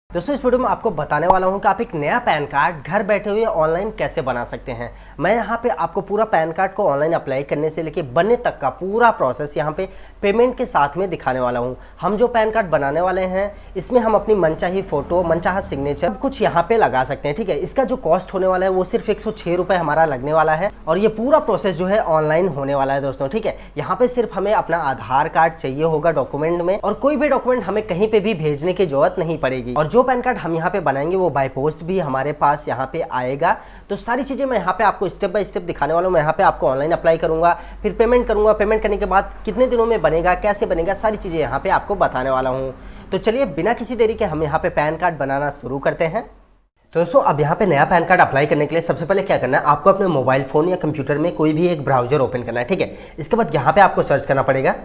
दोस्तों इस वीडियो में आपको बताने वाला हूं कि आप एक नया पैन कार्ड घर बैठे हुए ऑनलाइन कैसे बना सकते हैं। मैं यहां पे आपको पूरा पैन कार्ड को ऑनलाइन अप्लाई करने से लेके बनने तक का पूरा प्रोसेस यहां पे पेमेंट के साथ में दिखाने वाला हूं। हम जो पैन कार्ड बनाने वाले हैं इसमें हम अपनी मनचाही फोटो, मनचाहा सिग्नेचर कुछ यहाँ पे लगा सकते हैं। ठीक है, इसका जो कॉस्ट होने वाला है वो सिर्फ 106 रुपये हमारा लगने वाला है और ये पूरा प्रोसेस जो है ऑनलाइन होने वाला है दोस्तों। ठीक है, यहाँ पे सिर्फ हमें अपना आधार कार्ड चाहिए होगा डॉक्यूमेंट में, और कोई भी डॉक्यूमेंट हमें कहीं पे भी भेजने की जरूरत नहीं पड़ेगी। और जो पैन कार्ड हम यहाँ पे बनाएंगे वो बाय पोस्ट भी हमारे पास यहाँ पे आएगा। तो सारी चीजें मैं यहाँ पे आपको स्टेप बाय स्टेप दिखाने वाला हूँ। मैं यहाँ पे आपको ऑनलाइन अप्लाई करूंगा, फिर पेमेंट करूंगा, पेमेंट करने के बाद कितने दिनों में बनेगा, कैसे बनेगा, सारी चीजें यहाँ पे आपको बताने वाला हूँ। तो चलिए बिना किसी देरी के हम यहाँ पे पैन कार्ड बनाना शुरू करते हैं। तो दोस्तों अब यहाँ पे नया पैन कार्ड अप्लाई करने के लिए सबसे पहले क्या करना है, आपको अपने मोबाइल फोन या कंप्यूटर में कोई भी एक ब्राउजर ओपन करना है। ठीक है, इसके बाद यहाँ पे आपको सर्च करना पड़ेगा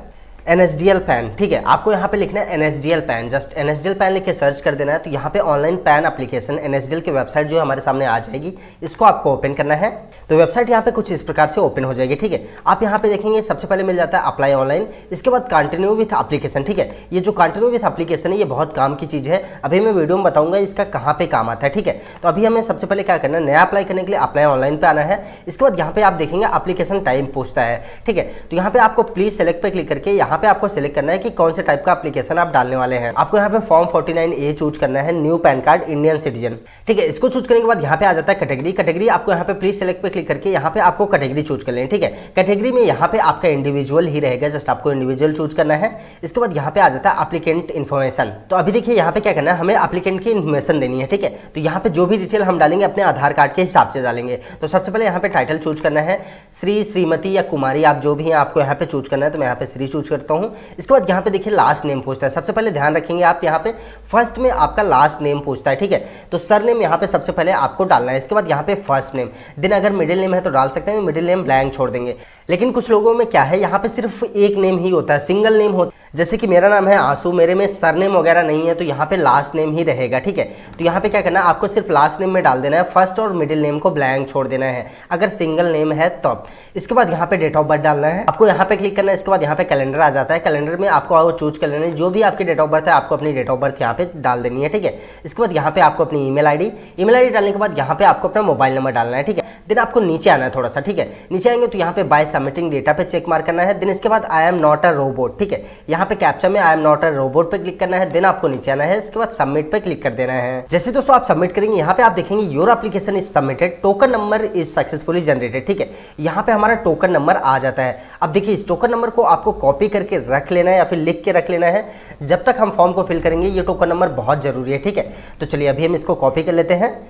NSDL पैन। ठीक है, आपको यहाँ पे लिखना है NSDL pan, just NSDL pan लिख के सर्च कर देना है। तो यहाँ पे ऑनलाइन पैन एप्लीकेशन NSDL की वेबसाइट जो हमारे सामने आ जाएगी, इसको आपको ओपन करना है। तो वेबसाइट यहाँ पे कुछ इस प्रकार से ओपन हो जाएगी। ठीक है, आप यहाँ पे देखेंगे सबसे पहले मिल जाता है अप्लाई ऑनलाइन, इसके बाद कंटिन्यू विथ एप्लीकेशन। ठीक है, ये जो कंटिन्यू विथ एप्लीकेशन है ये बहुत काम की चीज़ है, अभी मैं वीडियो में बताऊंगा इसका कहाँ पे काम आता है। ठीक है, तो अभी हमें सबसे पहले क्या करना है, नया अप्लाई करने के लिए अप्लाई ऑनलाइन पे आना है। इसके बाद यहाँ पे आप देखेंगे एप्लीकेशन टाइप पूछता है। ठीक है, तो यहाँ पे आपको प्लीज सेलेक्ट पे क्लिक करके यहाँ पे आपको सेलेक्ट करना है कि कौन से टाइप का एप्लीकेशन आप डालने वाले हैं। आपको यहाँ पे फॉर्म 49A चूज करना है, new pan card Indian citizen. ठीक है, इसको चूज करने के बाद यहाँ पे आ जाता है कैटेगरी आपको यहाँ पे प्लीज सेलेक्ट पे क्लिक करके यहाँ पे आपको कैटेगरी चूज कर लें। ठीक है, कैटेगरी में यहाँ पे आपका इंडिविजुअल ही रहेगा, जस्ट आपको इंडिविजुअल चूज करना है। इसके बाद यहाँ पे आ जाता है एप्लीकेंट इन्फॉर्मेशन। तो अभी देखिए यहाँ पे क्या करना है, हमें एप्लीकेंट की इन्फॉर्मेशन देनी है। ठीक है, तो यहाँ पे जो भी डिटेल हम डालेंगे अपने आधार कार्ड के हिसाब से डालेंगे। तो सबसे पहले यहाँ पे टाइटल चूज करना है, श्री, श्रीमती या कुमारी, आप जो भी हैं आपको यहाँ पे चूज करना है। तो मैं यहाँ पे श्री चूज करता हूँ। इसके बाद यहाँ पे देखिए लास्ट नेम पूछता है। सबसे पहले ध्यान रखेंगे आप यहाँ पे फर्स्ट में आपका लास्ट नेम पूछता है। ठीक है, तो सर नेम यहाँ पे सबसे पहले आपको डालना है। इसके बाद यहाँ पे फर्स्ट नेम, देन अगर मिडिल नेम है तो डाल सकते हैं, मिडिल नेम ब्लैंक छोड़ देंगे। लेकिन कुछ लोगों में क्या है, यहाँ पे सिर्फ एक नेम ही होता है, सिंगल नेम होता है। जैसे कि मेरा नाम है आंसू, मेरे में सरनेम वगैरह नहीं है, तो यहाँ पे लास्ट नेम ही रहेगा। ठीक है, तो यहाँ पे क्या करना है, आपको सिर्फ लास्ट नेम में डाल देना है, फर्स्ट और मिडिल नेम को ब्लैंक छोड़ देना है अगर सिंगल नेम है तब। इसके बाद यहाँ पे डेट ऑफ बर्थ डालना है, आपको यहाँ पे क्लिक करना है। इसके बाद यहाँ पे कैलेंडर आ जाता है, कैलेंडर में आपको चूज कर लेना है, जो भी आपकी डेट ऑफ बर्थ है आपको अपनी डेट ऑफ बर्थ यहाँ पे डाल देनी है। ठीक है, इसके बाद यहाँ पे आपको अपनी ईमेल आईडी डालने के बाद यहाँ पे आपको अपना मोबाइल नंबर डालना है। ठीक है, देन आपको नीचे आना है थोड़ा सा। ठीक है, नीचे आएंगे तो यहाँ पे बाय सबमिटिंग डेटा पे चेक मार्क करना है। देन इसके बाद I am not a robot. ठीक है, यहाँ पे कैप्चा में I am not a robot पे क्लिक करना है। देन आपको नीचे आना है, इसके बाद सबमिट पे क्लिक कर देना है। जैसे दोस्तों आप सबमिट करेंगे यहाँ पे आप देखेंगे your application is submitted, token number is successfully generated. ठीक है, यहाँ पे हमारा टोकन नंबर आ जाता है। अब देखिए इस टोकन नंबर को आपको कॉपी करके रख लेना है या फिर लिख के रख लेना है, जब तक हम फॉर्म को फिल करेंगे ये टोकन नंबर बहुत जरूरी है। ठीक है, तो चलिए अभी हम इसको कॉपी कर लेते हैं।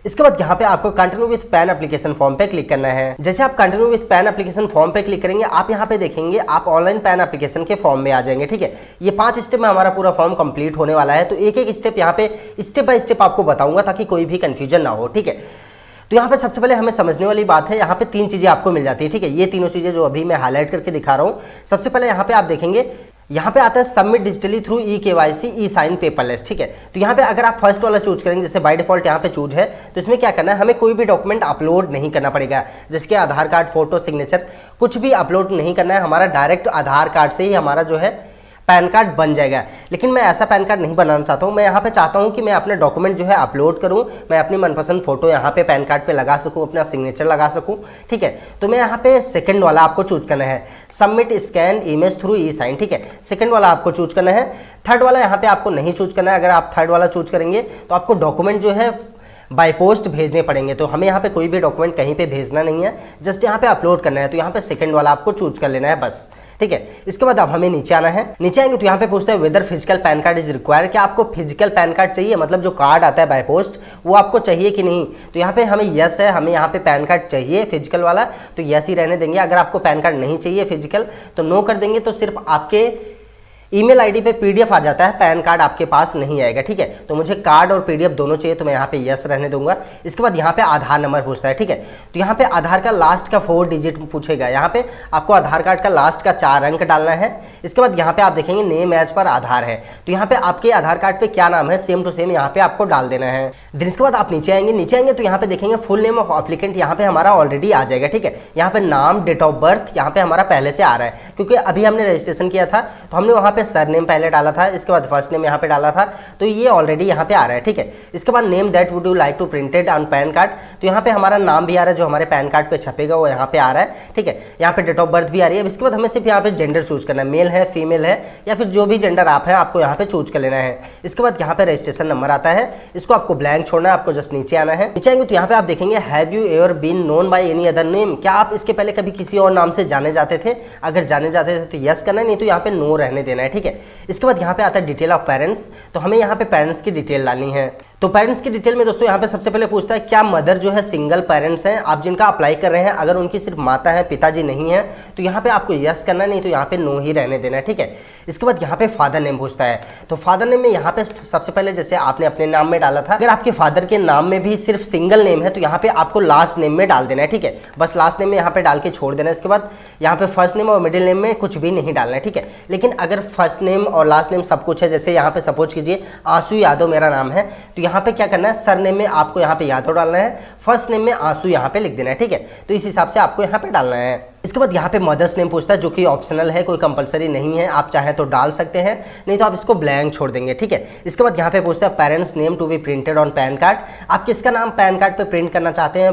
इसके बाद यहाँ पे आपको continue with pan application form पे क्लिक करना है। जैसे आप continue with pan application form पे क्लिक करेंगे, आप यहाँ पे देखेंगे आप ऑनलाइन पैन एप्लीकेशन के फॉर्म में आ जाएंगे। ठीक है, ये 5 स्टेप में हमारा पूरा फॉर्म कंप्लीट होने वाला है। तो एक एक स्टेप यहाँ पे स्टेप बाय स्टेप आपको बताऊंगा ताकि कोई भी कंफ्यूजन ना हो। ठीक है, तो यहाँ पे सबसे पहले हमें समझने वाली बात है, यहाँ पे 3 चीजें आपको मिल जाती है। ठीक है, ये तीनों चीजें जो अभी मैं हाईलाइट करके दिखा रहा हूँ। सबसे पहले यहाँ पे आप देखेंगे, यहाँ पे आता है सबमिट डिजिटली थ्रू eKYC ई साइन पेपरलेस। ठीक है, तो यहाँ पे अगर आप फर्स्ट वाला चूज करेंगे, जैसे बाय डिफॉल्ट यहाँ पे चूज है, तो इसमें क्या करना है, हमें कोई भी डॉक्यूमेंट अपलोड नहीं करना पड़ेगा, जिसके आधार कार्ड, फोटो, सिग्नेचर कुछ भी अपलोड नहीं करना है। हमारा डायरेक्ट आधार कार्ड से ही हमारा जो है पैन कार्ड बन जाएगा। लेकिन मैं ऐसा पैन कार्ड नहीं बनाना चाहता हूँ, मैं यहाँ पे चाहता हूँ कि मैं अपने डॉक्यूमेंट जो है अपलोड करूँ, मैं अपनी मनपसंद फोटो यहाँ पे पैन कार्ड पे लगा सकूँ, अपना सिग्नेचर लगा सकूँ। ठीक है, तो मैं यहाँ पे सेकंड वाला आपको चूज करना है, सबमिट स्कैन इमेज थ्रू ई साइन। ठीक है, सेकंड वाला आपको चूज करना है। थर्ड वाला यहाँ पे आपको नहीं चूज करना है। अगर आप थर्ड वाला चूज करेंगे तो आपको डॉक्यूमेंट जो है बाय पोस्ट भेजने पड़ेंगे, तो हमें यहाँ पे कोई भी डॉक्यूमेंट कहीं पे भेजना नहीं है, जस्ट यहाँ पे अपलोड करना है। तो यहाँ पे सेकंड वाला आपको चूज कर लेना है बस। ठीक है, इसके बाद अब हमें नीचे आना है। नीचे आएंगे तो यहाँ पे पूछते हैं whether physical PAN card is required, क्या आपको फिजिकल पैन कार्ड चाहिए, मतलब जो कार्ड आता है बाय पोस्ट वो आपको चाहिए कि नहीं। तो यहाँ पे हमें यस है, हमें यहाँ पे पैन कार्ड चाहिए फिजिकल वाला, तो यस ही रहने देंगे। अगर आपको पैन कार्ड नहीं चाहिए फिजिकल तो नो कर देंगे, तो सिर्फ आपके ईमेल आईडी पे पीडीएफ आ जाता है, पैन कार्ड आपके पास नहीं आएगा। ठीक है, तो मुझे कार्ड और पीडीएफ दोनों चाहिए, तो मैं यहाँ पे यस रहने दूंगा। इसके बाद यहाँ पे आधार नंबर पूछता है। ठीक है, तो यहाँ पे आधार का लास्ट का 4 डिजिट पूछेगा, यहाँ पे आपको आधार कार्ड का लास्ट का 4 अंक डालना है। इसके बाद यहाँ पे आप देखेंगे नेम एज पर आधार है, तो यहाँ पे आपके आधार कार्ड पे क्या नाम है सेम टू सेम यहाँ पे आपको डाल देना है। देन इसके बाद आप नीचे आएंगे तो यहाँ पे देखेंगे फुल नेम ऑफ एप्लीकेंट, यहाँ पे हमारा ऑलरेडी आ जाएगा, ठीक है। यहाँ पे नाम, डेट ऑफ बर्थ यहाँ पे हमारा पहले से आ रहा है, क्योंकि अभी हमने रजिस्ट्रेशन किया था तो हमने वहाँ पे सर नेम पहले डाला था, इसके बाद फर्स्ट नेम यहाँ पे डाला था, तो ये ऑलरेडी यहाँ पे आ रहा है, ठीक है। इसके बाद name that would you like to printed on PAN card, तो यहाँ पे हमारा नाम भी आ रहा है जो हमारे पैन कार्ड पे छपेगा वो यहाँ पे आ रहा है, ठीक है। यहाँ पे डेट ऑफ बर्थ भी आ रही है। इसके बाद हमें सिर्फ यहाँ पे जेंडर चूज करना है, मेल है, फीमेल है, या फिर जो भी जेंडर आप है आपको यहाँ पे चूज कर लेना है। इसके बाद यहाँ पे रजिस्ट्रेशन नंबर आता है, इसको आपको ब्लैंक छोड़ना है, आपको जस्ट नीचे आना है। नीचे आएंगे तो यहाँ पे आप देखेंगे have you ever been known by any other name, क्या आप इसके पहले कभी किसी और नाम से जाने जाते थे? अगर जाने जाते थे तो यस करना है, नहीं तो यहाँ पे नो रहने देना है, ठीक है। इसके बाद यहाँ पे आता है डिटेल ऑफ पेरेंट्स, तो हमें यहाँ पे पेरेंट्स की डिटेल डालनी है। तो पेरेंट्स की डिटेल में दोस्तों यहाँ पे सबसे पहले पूछता है क्या मदर जो है सिंगल पेरेंट्स हैं, आप जिनका अप्लाई कर रहे हैं, अगर उनकी सिर्फ माता है पिताजी नहीं है तो यहाँ पे आपको यस करना है, नहीं तो यहाँ पे नो ही रहने देना है, ठीक है। इसके बाद यहाँ पे फादर नेम पूछता है, तो फादर नेम में यहाँ पे सबसे पहले जैसे आपने अपने नाम में डाला था, अगर आपके फादर के नाम में भी सिर्फ सिंगल नेम है तो यहाँ पे आपको लास्ट नेम में डाल देना है, ठीक है। बस लास्ट नेम में यहाँ पे डाल के छोड़ देना है। इसके बाद यहाँ पे फर्स्ट नेम और मिडिल नेम में कुछ भी नहीं डालना है, ठीक है। लेकिन अगर फर्स्ट नेम और लास्ट नेम सब कुछ है, जैसे यहाँ पे सपोज कीजिए आंसू यादव मेरा नाम है, तो यहाँ पे क्या करना है, सर नेम में आपको यहाँ पे यादव डालना है, फर्स्ट नेम में आंसू यहाँ पे लिख देना है, ठीक है। तो इस हिसाब से आपको यहाँ पे डालना है। इसके बाद यहाँ पे मदर्स नेम पूछता है जो कि ऑप्शनल है, कोई कंपलसरी नहीं है, आप चाहे तो डाल सकते हैं, नहीं तो आप इसको ब्लैंक छोड़ देंगे, ठीक है। इसके बाद यहाँ पे पूछता है parents name to be printed on PAN card, आप किसका नाम पैन कार्ड पे प्रिंट करना चाहते हैं,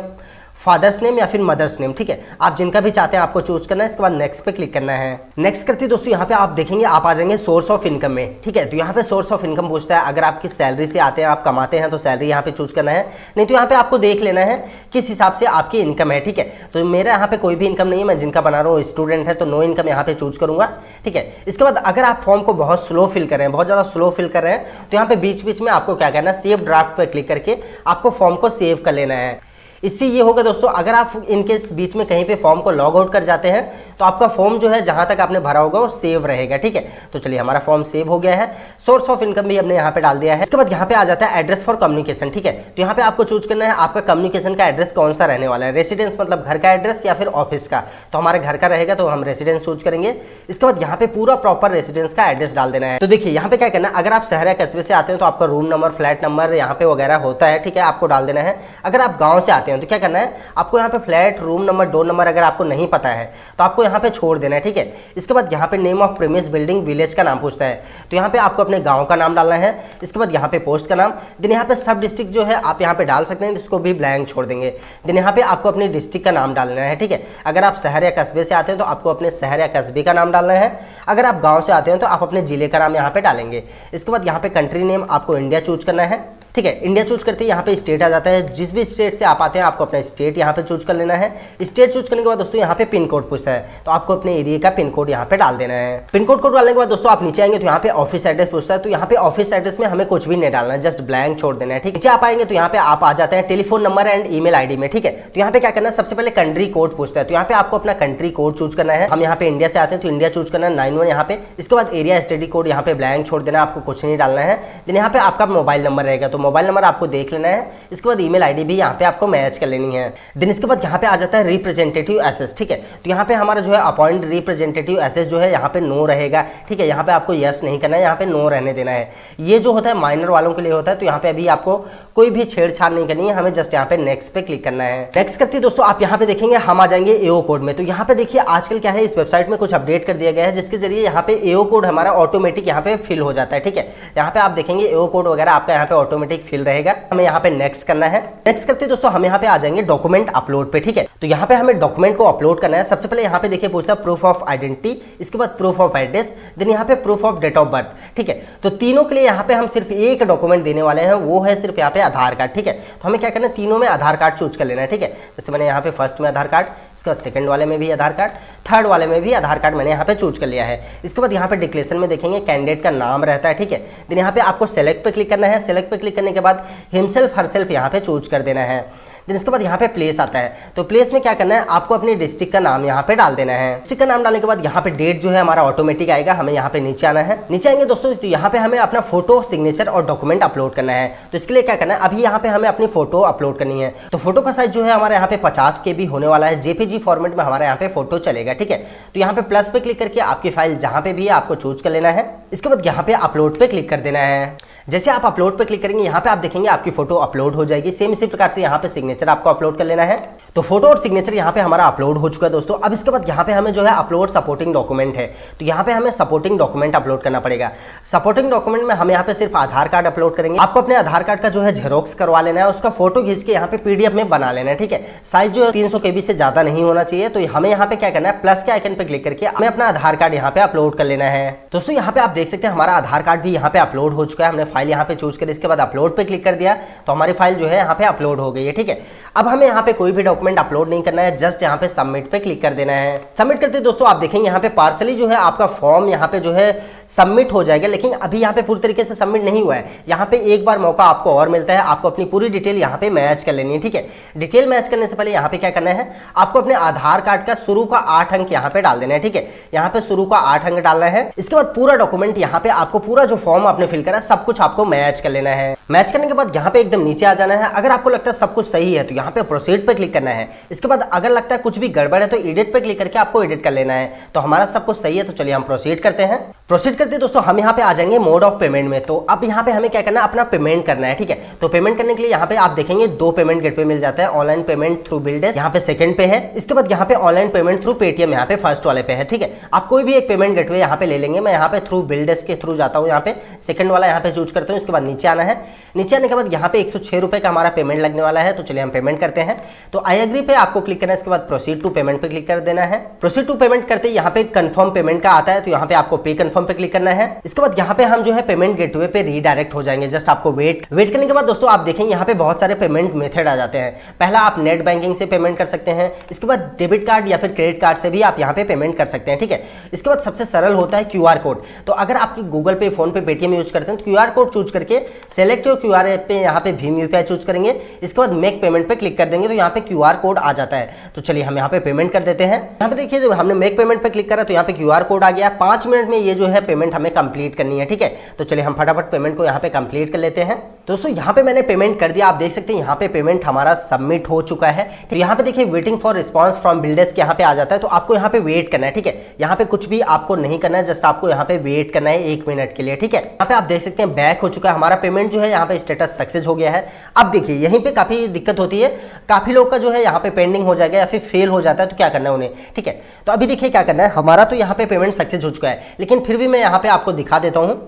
फादर्स नेम या फिर मदर्स नेम, ठीक है। आप जिनका भी चाहते हैं आपको चूज करना है। इसके बाद नेक्स्ट पे क्लिक करना है। नेक्स्ट करते दोस्तों यहाँ पे आप देखेंगे आप आ जाएंगे सोर्स ऑफ इनकम में, ठीक है। तो यहाँ पे सोर्स ऑफ इनकम पूछता है, अगर आपकी सैलरी से आते हैं, आप कमाते हैं तो सैलरी यहाँ पे चूज करना है, नहीं तो यहाँ पे आपको देख लेना है किस हिसाब से आपकी इनकम है, ठीक है। तो मेरा यहाँ पे कोई भी इनकम नहीं है, मैं जिनका बना रहा हूँ स्टूडेंट है तो नो इनकम यहाँ पे चूज करूंगा, ठीक है। इसके बाद अगर आप फॉर्म को बहुत स्लो फिल कर रहे हैं, बहुत ज्यादा स्लो फिल कर रहे हैं, तो यहाँ पे बीच बीच में आपको क्या करना है, सेव ड्राफ्ट पे क्लिक करके आपको फॉर्म को सेव कर लेना है। इससे ये होगा दोस्तों, अगर आप इनकेस बीच में कहीं पे फॉर्म को लॉग आउट कर जाते हैं तो आपका फॉर्म जो है जहां तक आपने भरा होगा वो सेव रहेगा, ठीक है। तो चलिए हमारा फॉर्म सेव हो गया है, सोर्स ऑफ इनकम भी हमने यहाँ पे डाल दिया है। इसके बाद यहाँ पे आ जाता है एड्रेस फॉर कम्युनिकेशन, ठीक है। तो यहाँ पे आपको चूज करना है आपका कम्युनिकेशन का एड्रेस कौन सा रहने वाला है, रेसिडेंस मतलब घर का एड्रेस या फिर ऑफिस का। तो हमारे घर का रहेगा तो हम रेसिडेंस चूज करेंगे। इसके बाद यहाँ पे पूरा प्रॉपर रेसिडेंस का एड्रेस डाल देना है। तो देखिए यहाँ पे क्या करना है, अगर आप शहर या कस्बे से आते हैं तो आपका रूम नंबर, फ्लैट नंबर यहाँ पे वगैरह होता है, ठीक है, आपको डाल देना है। अगर आप गाँव से आते हैं तो क्या करना है, आपको यहाँ पे flat, room number, door number अगर आपको नहीं पता है तो आपको यहाँ पे छोड़ देना है, ठीक है। इसके बाद यहाँ पे नेम ऑफ प्रीमियस बिल्डिंग, विलेज का नाम पूछता है, तो यहाँ पे आपको अपने गांव का नाम डालना है। इसके बाद यहाँ पे पोस्ट का नाम, देन यहाँ पे सब डिस्ट्रिक्ट जो है आप यहाँ पे डाल सकते हैं, तो इसको भी ब्लैंक छोड़ देंगे। देन यहाँ पे आपको अपने डिस्ट्रिक्ट का नाम डालना है, ठीक है। अगर आप शहर या कस्बे से आते हैं तो आपको अपने शहर या कस्बे का नाम डालना है। अगर आप गाँव से आते हैं तो आप अपने जिले का नाम यहाँ पे डालेंगे। इसके बाद यहाँ पे कंट्री नेम आपको इंडिया चूज करना है, ठीक है। इंडिया चूज करते ही यहाँ पे स्टेट आ जाता है, जिस भी स्टेट से आप आते हैं आपको अपना स्टेट यहाँ पे चूज कर लेना है। स्टेट चूज करने के बाद दोस्तों यहाँ पे पिन कोड पूछता है, तो आपको अपने एरिया का पिन कोड यहाँ पे डाल देना है। पिन कोड डालने के बाद दोस्तों आप नीचे आएंगे तो यहाँ पे ऑफिस एड्रेस पूछता है, तो यहाँ पे ऑफिस एड्रेस में हमें कुछ भी नहीं डालना है, जस्ट ब्लैंक छोड़ देना है, ठीक है। नीचे आप आएंगे तो यहाँ पे आप आ जाते हैं telephone number and email ID में, ठीक है। तो यहाँ पे क्या करना है, सबसे पहले कंट्री कोड पूछता है, तो यहाँ पे आपको अपना कंट्री कोड चूज करना है। हम यहाँ पे इंडिया से आते हैं तो इंडिया चूज करना है 91 यहाँ पे। इसके बाद एरिया स्टडी कोड यहाँ पे ब्लैंक छोड़ देना है, आपको कुछ नहीं डालना है। देन यहाँ पे आपका मोबाइल नंबर रहेगा, तो मोबाइल नंबर आपको देख लेना है। इसके बाद ईमेल आईडी भी यहाँ पे आपको मैच कर लेनी है। देन इसके बाद यहाँ पे आ जाता है रिप्रेजेंटेटिव एसेस, ठीक है। तो यहाँ पे हमारा जो है अपॉइंट रिप्रेजेंटेटिव एसेस जो है यहाँ पे नो रहेगा, ठीक है। यहाँ पे आपको यस नहीं करना है, यहाँ पे नो रहने देना है। ये जो होता है माइनर वालों के लिए होता है, तो यहाँ पे अभी आपको कोई भी छेड़छाड़ नहीं करनी है, हमें जस्ट यहाँ पे नेक्स्ट पे क्लिक करना है। नेक्स्ट करते ही दोस्तों आप यहाँ पे देखेंगे हम आ जाएंगे एओ कोड में। तो यहाँ पे देखिए आजकल क्या है, इस वेबसाइट में कुछ अपडेट कर दिया गया है जिसके जरिए यहाँ पे एओ कोड हमारा ऑटोमेटिक यहाँ पे फिल हो जाता है, ठीक है। यहाँ पे आप देखेंगे एओ कोड वगैरह आपका यहाँ पे ऑटोमेटिक फिल रहेगा। हमें यहाँ पे नेक्स्ट करना है। नेक्स्ट करते दोस्तों हम यहाँ पे आ जाएंगे डॉक्यूमेंट अपलोड पे, ठीक है। तो यहाँ पे हमें डॉक्यूमेंट को अपलोड करना है। सबसे पहले यहाँ पे देखिए पूछता है प्रूफ ऑफ आइडेंटिटी, इसके बाद प्रूफ ऑफ एड्रेस, देन यहाँ पे proof of date of birth, ठीक है। तो तीनों के लिए यहाँ पे हम सिर्फ एक डॉक्यूमेंट देने वाले हैं, वो है सिर्फ यहाँ पे आधार कार्ड, ठीक है। तो हमें क्या करना है, तीनों में आधार कार्ड चूज कर लेना है, ठीक है। जैसे मैंने यहाँ पे फर्स्ट में आधार कार्ड, इसके बाद सेकंड वाले में भी आधार कार्ड, थर्ड वाले में भी आधार कार्ड मैंने यहाँ पे चूज कर लिया है। इसके बाद यहाँ पे डिक्लेरेशन में देखेंगे कैंडिडेट का नाम रहता है, ठीक है। देन यहाँ पे आपको सेलेक्ट पे क्लिक करना है। सेलेक्ट पे क्लिक करने के बाद हिमसेल्फ हरसेल्फ यहाँ पे चूज कर देना है। देन इसके बाद यहाँ पे प्लेस आता है, तो प्लेस में क्या करना है, आपको अपनी डिस्ट्रिक्ट का नाम यहाँ पे डाल देना है। डिस्ट्रिक्ट का नाम डालने के बाद यहाँ पे डेट जो है हमारा ऑटोमेटिक आएगा, हमें यहाँ पे नीचे आना है। नीचे आएंगे दोस्तों तो यहाँ पे हमें अपना फोटो, सिग्नेचर और डॉक्यूमेंट अपलोड करना है। तो इसके लिए क्या करना है, अभी यहाँ पे हमें अपनी फोटो अपलोड करनी है। तो फोटो का साइज जो है हमारे यहाँ पे 50 KB होने वाला है, जेपीजी फॉर्मेट में हमारे यहाँ पे फोटो चलेगा, ठीक है। तो यहाँ पे प्लस पे क्लिक करके आपकी फाइल जहाँ पे भी है आपको चूज कर लेना है। इसके बाद यहाँ पे अपलोड पे क्लिक कर देना है। जैसे आप अपलोड पे क्लिक करेंगे यहाँ पे आप देखेंगे आपकी फोटो अपलोड हो जाएगी। सेम इसी प्रकार से यहाँ पे सिग्नेचर आपको अपलोड कर लेना है। तो फोटो और सिग्नेचर यहाँ पे हमारा अपलोड हो चुका है दोस्तों। अब इसके बाद यहाँ पे हमें जो है अपलोड सपोर्टिंग डॉक्यूमेंट है, तो यहाँ पे हमें सपोर्टिंग डॉक्यूमेंट अपलोड करना पड़ेगा। सपोर्टिंग डॉक्यूमेंट में हम यहाँ पे सिर्फ आधार कार्ड अपलोड करेंगे। आपको अपने आधार कार्ड का जो है जेरोक्स करवा लेना है, उसका फोटो खींच के यहाँ पे पीडीएफ में बना लेना है, ठीक है। साइज जो है 300 KB से ज्यादा नहीं होना चाहिए। तो हमें यहाँ पे क्या करना है, प्लस के आइकन पे क्लिक करके हमें अपना आधार कार्ड यहाँ पे अपलोड कर लेना है। दोस्तों यहाँ पे आप देख सकते हैं हमारा आधार कार्ड भी यहाँ पे अपलोड हो चुका है। हमने फाइल यहाँ पे चूज कर इसके बाद अपलोड पे क्लिक कर दिया तो हमारी फाइल जो है यहाँ पे अपलोड हो गई है, ठीक है। अब हमें यहाँ पे कोई भी डॉक्यूमेंट अपलोड नहीं करना है, जस्ट यहाँ पे सबमिट पे क्लिक कर देना है। सबमिट करते दोस्तों आप देखेंगे यहाँ पे पार्सली जो है आपका फॉर्म यहाँ पे जो है सबमिट हो जाएगा, लेकिन अभी यहाँ पे पूरी तरीके से सबमिट नहीं हुआ है। यहाँ पे एक बार मौका आपको और मिलता है, आपको अपनी पूरी डिटेल यहाँ पे मैच कर लेनी है, ठीक है। डिटेल मैच करने से पहले यहाँ पे क्या करना है, आपको अपने आधार कार्ड का शुरू का 8 अंक यहाँ पे डाल देना है, ठीक है। यहाँ पे शुरू का 8 अंक डालना है। इसके बाद पूरा डॉक्यूमेंट यहाँ पे आपको पूरा जो फॉर्म आपने फिल करा सब कुछ आपको मैच कर लेना है। मैच करने के बाद यहाँ पे एकदम नीचे आ जाना है। अगर आपको लगता है सब कुछ सही है तो यहाँ पे प्रोसीड पे क्लिक करना है। इसके बाद अगर लगता है कुछ भी गड़बड़ है तो एडिट पे क्लिक करके आपको एडिट कर लेना है। तो हमारा सब कुछ सही है, तो चलिए हम प्रोसीड करते हैं। प्रोसीड करते दोस्तों हम यहाँ पे आ जाएंगे मोड ऑफ पेमेंट में। तो अब यहाँ पे हमें क्या करना है, अपना पेमेंट करना है, ठीक है। तो पेमेंट करने के लिए यहाँ पे आप देखेंगे 2 पेमेंट गेटवे मिल जाता है। ऑनलाइन पेमेंट थ्रू बिलडेस्क यहाँ पे सेकंड पे है। इसके बाद यहाँ पे ऑनलाइन पेमेंट थ्रू पेटीएम यहाँ पे फर्स्ट वाले पे है, ठीक है। आप कोई भी एक पेमेंट गेटवे यहाँ पे ले लेंगे। मैं यहाँ पे थ्रू बिलडेस्क के थ्रू जाता हूँ, यहाँ पे सेकंड वाला यहाँ पे चूज करता हूँ। इसके बाद नीचे आना है। नीचे आने के बाद यहाँ पे 106 रुपए का हमारा पेमेंट लगने वाला है, तो चलिए हम पेमेंट करते हैं। तो आई एग्री पे आपको क्लिक करना है। इसके बाद प्रोसीड टू पेमेंट पे क्लिक कर देना है। प्रोसीड टू पेमेंट करते ही यहाँ पे कंफर्म पेमेंट का आता है, तो यहाँ पे आपको पे कंफर्म पे क्लिक करना है। इसके बाद यहाँ पे हम जो है पेमेंट गेटवे पे रीडायरेक्ट हो जाएंगे। जस्ट आपको वेट करने के बाद दोस्तों आप देखेंगे यहाँ पे बहुत सारे पेमेंट मेथड आ जाते हैं। पहला आप नेट बैंकिंग से पेमेंट कर सकते हैं। इसके बाद डेबिट कार्ड या फिर क्रेडिट कार्ड से भी आप यहाँ पे पेमेंट कर सकते हैं, ठीक है। इसके बाद सबसे सरल होता है QR कोड। तो अगर आपकी गूगल पे, फोन पे, पेटीएम यूज करते हैं तो QR कोड चूज करके सेलेक्ट योर QR ऐप पे यहाँ पे भीम UPI चूज करेंगे। इसके बाद मेक पेमेंट पे क्लिक कर देंगे तो यहाँ पे QR कोड आ जाता है। तो चलिए हम यहाँ पे पेमेंट कर देते हैं। यहाँ पे देखिए जब हमने मेक पेमेंट पे क्लिक करा तो यहाँ पे QR कोड आ गया। 5 मिनट में ये जो है पेमेंट हमें कंप्लीट करनी है, ठीक है। तो चलिए हम फटाफट पेमेंट को यहाँ पे कंप्लीट कर लेते हैं। दोस्तों यहाँ पे मैंने पेमेंट कर दिया। आप देख सकते हैं यहाँ पे पेमेंट हमारा सबमिट हो चुका है। तो यहाँ पे देखिए waiting for response from BillDesk यहाँ पे आ जाता है। तो आपको यहाँ पे वेट करना है, ठीक है। यहाँ पे कुछ भी आपको नहीं करना है, जस्ट आपको यहाँ पे वेट करना है 1 मिनट के लिए, ठीक है। यहाँ पे आप देख सकते हैं बैक हो चुका है हमारा पेमेंट जो है, यहाँ पे स्टेटस सक्सेस हो गया है। अब देखिए यहीं पे काफी दिक्कत होती है, काफी लोग का जो है यहाँ पे पेंडिंग हो जाएगा या फिर फेल हो जाता है। तो क्या करना है उन्हें, ठीक है। तो अभी देखिए क्या करना है, हमारा तो यहाँ पे पेमेंट सक्सेस हो चुका है, लेकिन फिर भी मैं यहाँ पे आपको दिखा देता हूँ।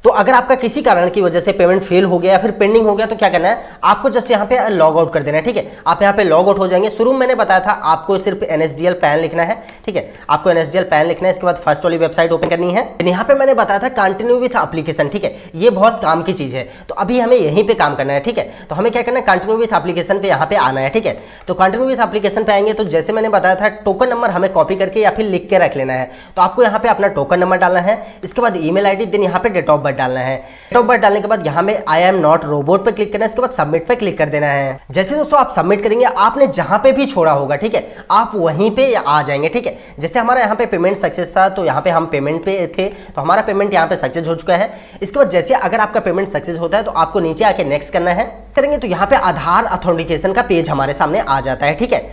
तो अगर आपका किसी कारण की वजह से पेमेंट फेल हो गया या फिर पेंडिंग हो गया तो क्या करना है, आपको जस्ट यहाँ पे लॉग आउट कर देना है, ठीक है। आप यहाँ पे लॉग आउट हो जाएंगे। शुरू में मैंने बताया था आपको सिर्फ NSDL पैन लिखना है, ठीक है। आपको NSDL पैन लिखना है। इसके बाद फर्स्ट वाली वेबसाइट ओपन करनी है। यहाँ पे मैंने बताया था कंटिन्यू विथ एप्लीकेशन, ठीक है। ये बहुत काम की चीज है, तो अभी हमें यहीं पे काम करना है, ठीक है। तो हमें क्या करना है, कंटिन्यू विथ एप्लीकेशन पे यहाँ पे आना है, ठीक है। तो कंटिन्यू विथ एप्लीकेशन पे आएंगे तो जैसे मैंने बताया था टोकन नंबर हमें कॉपी करके या फिर लिख के रख लेना है। तो आपको यहाँ पे अपना टोकन नंबर डालना है। इसके बाद ईमेल ID, देन यहाँ पे डेट ऑफ बर्थ डालना है। डेट ऑफ बर्थ डालने के बाद यहाँ में आई एम नॉट रोबोट पे क्लिक करना है। इसके बाद सबमिट पे क्लिक कर देना है। जैसे दोस्तों आप सबमिट करेंगे, आपने जहां पे भी छोड़ा होगा, ठीक है, आप वहीं पे आ जाएंगे, ठीक है। जैसे हमारा यहाँ पे पेमेंट सक्सेस था तो यहाँ पे हम पेमेंट पे थे, तो हमारा पेमेंट यहाँ पे सक्सेस हो चुका है। इसके बाद जैसे अगर आपका पेमेंट सक्सेस होता है तो आपको नीचे आके नेक्स्ट करना है। करेंगे तो यहाँ पे आधार ऑथेंटिकेशन का पेज हमारे सामने आ जाता है, ठीक है।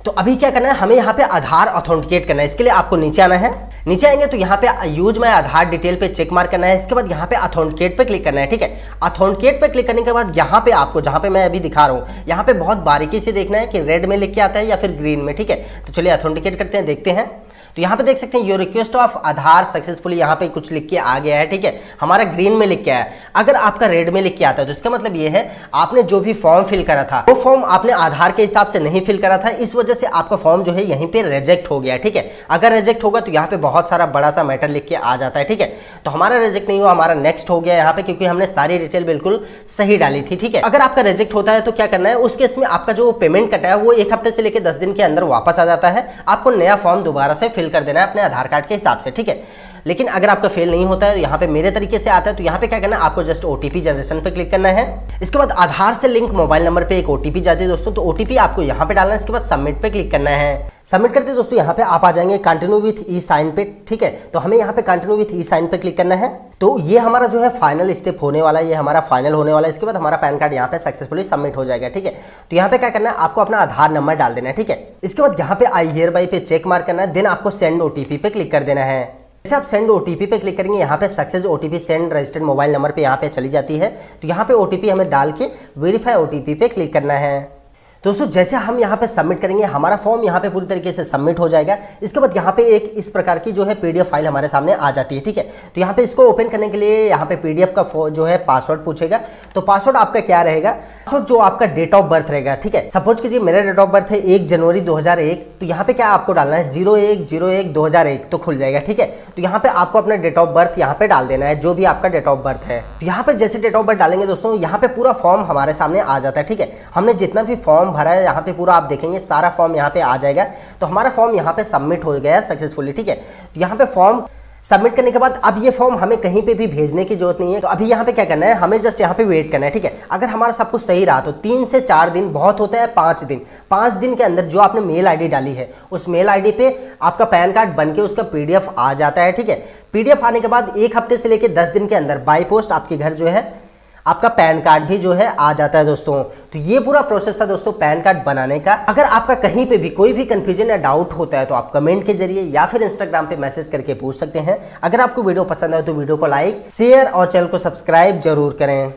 तो अभी क्या करना है, हमें यहाँ पे आधार ऑथेंटिकेट करना है। इसके लिए आपको नीचे आना है। नीचे आएंगे तो यहाँ पे यूज माय आधार डिटेल पे चेक मार्क करना है। इसके बाद यहाँ पे ऑथेंटिकेट पे क्लिक करना है, ठीक है। ऑथेंटिकेट पे क्लिक करने के बाद यहाँ पे आपको, जहाँ पे मैं अभी दिखा रहा हूँ, यहाँ पे बहुत बारीकी से देखना है कि रेड में लिख के आता है या फिर ग्रीन में, ठीक है। तो चलिए ऑथेंटिकेट करते हैं, देखते हैं। तो यहाँ पे देख सकते हैं your request of Aadhaar successfully यहाँ पे कुछ लिख के आ गया है, ठीक है। हमारा ग्रीन में लिख के आया। अगर आपका रेड में लिख के आता है तो इसका मतलब ये है आपने जो भी फॉर्म फिल करा था वो फॉर्म आपने आधार के हिसाब से नहीं फिल करा था, इस वजह से आपका फॉर्म जो है यहीं पे रिजेक्ट हो गया, ठीक है। अगर रिजेक्ट होगा तो यहाँ पे बहुत सारा बड़ा सा मैटर लिख के आ जाता है, ठीक है। तो हमारा रिजेक्ट नहीं हुआ, हमारा नेक्स्ट हो गया यहाँ पे, क्योंकि हमने सारी डिटेल बिल्कुल सही डाली थी, ठीक है। अगर आपका रिजेक्ट होता है तो क्या करना है, उस केस में आपका जो पेमेंट कटा है वो 1 हफ्ते से लेकर 10 दिन के अंदर वापस आ जाता है। आपको नया फॉर्म दोबारा से फिल कर देना है अपने आधार कार्ड के हिसाब से, ठीक है। लेकिन अगर आपका फेल नहीं होता है तो यहाँ पे मेरे तरीके से आता है, तो यहाँ पे क्या करना है, आपको जस्ट OTP जनरेशन पे क्लिक करना है। इसके बाद आधार से लिंक मोबाइल नंबर पे एक OTP जाती है दोस्तों, तो OTP आपको यहाँ पे डालना है। इसके बाद सबमिट पे क्लिक करना है। सबमिट करते दोस्तों यहाँ पे आप आ जाएंगे कंटिन्यू विथ ई साइन पे, ठीक है। तो हमें यहाँ पे कंटिन्यू विथ ई साइन पे क्लिक करना है। तो ये हमारा जो है फाइनल स्टेप होने वाला है, ये हमारा फाइनल होने वाला है। इसके बाद हमारा पैन कार्ड यहाँ पे सक्सेसफुली सबमिट हो जाएगा, ठीक है। तो यहाँ पे क्या करना है, आपको अपना आधार नंबर डाल देना है, ठीक है। इसके बाद यहाँ पे आई हियर बाई पे चेक मार्क करना है, देन आपको सेंड OTP पे क्लिक कर देना है। जैसे आप सेंड ओटीपी पे क्लिक करेंगे, यहाँ पे success OTP send registered mobile number पे यहाँ पे चली जाती है। तो यहाँ पे ओटीपी हमें डाल के वेरीफाई ओटीपी पे क्लिक करना है। दोस्तों जैसे हम यहाँ पे सबमिट करेंगे, हमारा फॉर्म यहाँ पे पूरी तरीके से सबमिट हो जाएगा। इसके बाद यहाँ पे एक इस प्रकार की जो है पीडीएफ फाइल हमारे सामने आ जाती है, ठीक है। तो यहाँ पे इसको ओपन करने के लिए यहाँ पे पीडीएफ का जो है पासवर्ड पूछेगा। तो पासवर्ड आपका क्या रहेगा, पासवर्ड जो आपका डेट ऑफ बर्थ रहेगा, ठीक है। सपोज कीजिए मेरा डेट ऑफ बर्थ है 1 जनवरी 2001, तो यहाँ पे क्या आपको डालना है 01/01/2001, तो खुल जाएगा, ठीक है। तो यहाँ पे आपको अपना डेट ऑफ बर्थ यहाँ पे डाल देना है, जो भी आपका डेट ऑफ बर्थ है। तो यहाँ पे जैसे डेट ऑफ बर्थ डालेंगे दोस्तों, यहाँ पे पूरा फॉर्म हमारे सामने आ जाता है, ठीक है। हमने जितना भी फॉर्म भरा है यहाँ पे पूरा आप देखेंगे सारा फॉर्म यहाँ पे आ जाएगा। तो हमारा फॉर्म यहाँ पे सबमिट हो गया सक्सेसफुली, ठीक है। तो यहाँ पे फॉर्म सबमिट करने के बाद अब ये फॉर्म हमें कहीं पे भी भेजने की जरूरत नहीं है। तो अभी यहाँ पे क्या करना है, हमें जस्ट यहाँ पे वेट करना है, ठीक है। अगर हमारा सब कुछ सही रहा तो 3 से 4 दिन, बहुत होता है 5 दिन, 5 दिन के अंदर जो आपने मेल आईडी डाली है उस मेल आईडी पे आपका पैन कार्ड बनके उसका पीडीएफ आ जाता है, ठीक है। पीडीएफ आने के बाद 1 हफ्ते से लेकर 10 दिन के अंदर बाय पोस्ट आपके घर जो है आपका पैन कार्ड भी जो है आ जाता है दोस्तों। तो ये पूरा प्रोसेस था दोस्तों पैन कार्ड बनाने का। अगर आपका कहीं पे भी कोई भी कंफ्यूजन या डाउट होता है तो आप कमेंट के जरिए या फिर इंस्टाग्राम पे मैसेज करके पूछ सकते हैं। अगर आपको वीडियो पसंद आए तो वीडियो को लाइक, शेयर और चैनल को सब्सक्राइब जरूर करें।